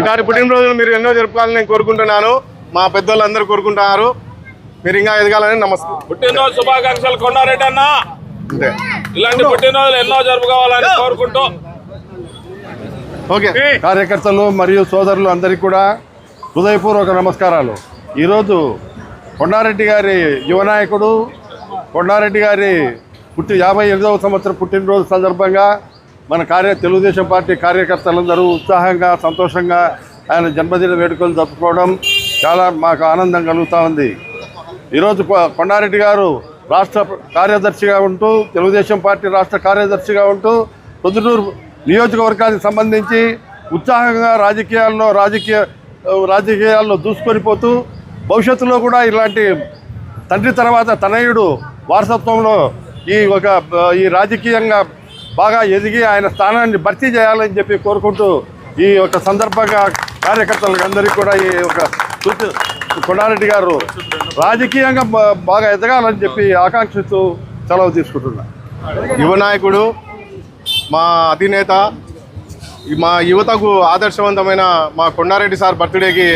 గారి పుట్టినరోజును మీరు ఎన్నో జరుపుకోవాలని నేను కోరుకుంటున్నాను. మా పెద్దోళ్ళందరూ కోరుకుంటున్నారు. మీరు ఇంకా ఎదగాలని నమస్కారం. పుట్టినరోజు శుభాకాంక్షలు కొండారెడ్డి అన్న. అంతే, ఇలాంటి పుట్టినరోజులు ఎన్నో జరుపుకోవాలని కోరుకుంటూ. ఓకే. కార్యకర్తలు మరియు సోదరులు అందరికీ కూడా హృదయపూర్వక నమస్కారాలు. ఈరోజు కొండారెడ్డి గారి యువనాయకుడు కొండారెడ్డి గారి 58వ సంవత్సరం పుట్టినరోజు సందర్భంగా మన తెలుగుదేశం పార్టీ కార్యకర్తలందరూ ఉత్సాహంగా సంతోషంగా ఆయన జన్మదిన వేడుకలు జరుపుకోవడం చాలా మాకు ఆనందం కలుగుతూ ఉంది. ఈరోజు కొండారెడ్డి గారు రాష్ట్ర కార్యదర్శిగా ఉంటూ తెలుగుదేశం పార్టీ రాష్ట్ర కార్యదర్శిగా ఉంటూ పొద్దుటూరు నియోజకవర్గానికి సంబంధించి ఉత్సాహంగా రాజకీయాల్లో దూసుకొని పోతూ భవిష్యత్తులో కూడా ఇలాంటి తండ్రి తర్వాత తనయుడు వారసత్వంలో ఈ రాజకీయంగా బాగా ఎదిగి ఆయన స్థానాన్ని భర్తీ చేయాలని చెప్పి కోరుకుంటూ ఈ ఒక సందర్భంగా కార్యకర్తలకు అందరికీ కూడా ఈ ఒక కొండారెడ్డి గారు రాజకీయంగా బాగా ఎదగాలని చెప్పి ఆకాంక్షిస్తూ సెలవు తీసుకుంటున్నా. యువనాయకుడు, మా అధినేత, మా యువతకు ఆదర్శవంతమైన మా కొండారెడ్డి సార్ బర్త్డేకి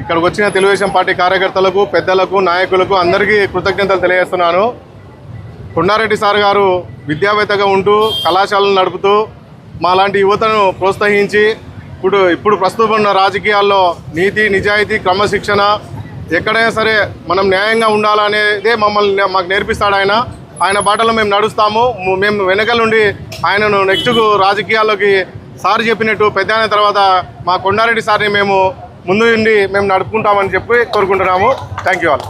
ఇక్కడికి వచ్చిన తెలుగుదేశం పార్టీ కార్యకర్తలకు, పెద్దలకు, నాయకులకు అందరికీ కృతజ్ఞతలు తెలియజేస్తున్నాను. కొండారెడ్డి సార్ గారు విద్యావేత్తగా ఉంటూ కళాశాలను నడుపుతూ మాలాంటి యువతను ప్రోత్సహించి ఇప్పుడు ప్రస్తుతం ఉన్న రాజకీయాల్లో నీతి, నిజాయితీ, క్రమశిక్షణ, ఎక్కడైనా సరే మనం న్యాయంగా ఉండాలనేదే మాకు నేర్పిస్తాడు ఆయన. ఆయన బాటలో మేము నడుస్తాము. మేము వెనక నుండి ఆయనను నెక్స్ట్కు రాజకీయాల్లోకి సార్ చెప్పినట్టు పెద్ద అయిన తర్వాత మా కొండారెడ్డి సార్ని మేము ముందు నుండి మేము నడుపుకుంటామని చెప్పి కోరుకుంటున్నాము. Thank you all.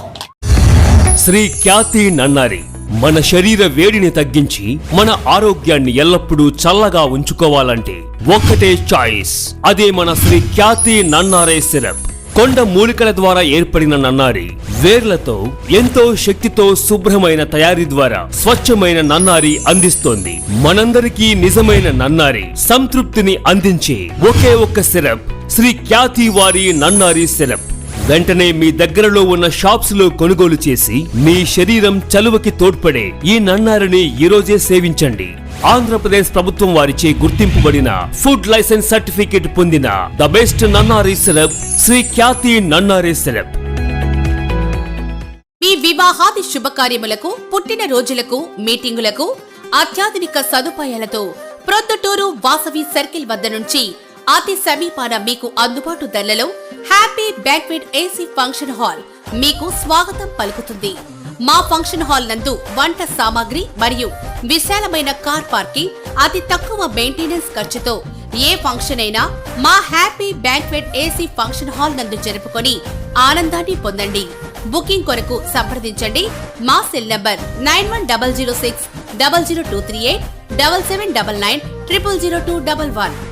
Sri Khyathi Nannari మన శరీర వేడిని తగ్గించి మన ఆరోగ్యాన్ని ఎల్లప్పుడూ చల్లగా ఉంచుకోవాలంటే ఒక్కటే చాయిస్. అదే మన శ్రీ ఖ్యాతి నన్నారే సిరప్. కొండ మూలికల ద్వారా ఏర్పడిన నన్నారి వేర్లతో ఎంతో శక్తితో శుభ్రమైన తయారీ ద్వారా స్వచ్ఛమైన నన్నారి అందిస్తోంది. మనందరికీ నిజమైన నన్నారి సంతృప్తిని అందించే ఒకే ఒక్క సిరప్ శ్రీ ఖ్యాతి వారి నన్నారి సిరప్. వెంటనే మీ దగ్గరలో ఉన్న షాప్స్ లో కొనుగోలు చేసి మీ శరీరం చలువకి తోడ్పడే ఈ నన్నారిని ఈరోజే సేవించండి. ఆంధ్రప్రదేశ్ ప్రభుత్వం వారిచే గుర్తింపుబడిన ఫుడ్ లైసెన్స్ సర్టిఫికేట్ పొందిన the best Nannari syrup Sri Khyathi Nannari syrup. మీ వివాహాది శుభకార్యములకు, పుట్టిన రోజులకు, మీటింగులకు అత్యాధునిక సదుపాయాలతో ప్రొద్దుటూరు వాసవి సర్కిల్ వద్ద నుంచి అతి సమీపాన మీకు అందుబాటు ధరలలో happy banquet AC function hall మీకు స్వాగతం పలుకుతుంది. మా ఫంక్షన్ హాల్ నందు వంట సామాగ్రి మరియు విశాలమైన కార్ పార్కింగ్, అతి తక్కువ మెయింటెనెన్స్ ఖర్చుతో ఏ ఫంక్షన్ అయినా మా happy banquet AC function hall నందు జరుపుకొని ఆనందాన్ని పొందండి. బుకింగ్ కొరకు సంప్రదించండి. మా సెల్ నంబర్ 9100600238 7799 000211.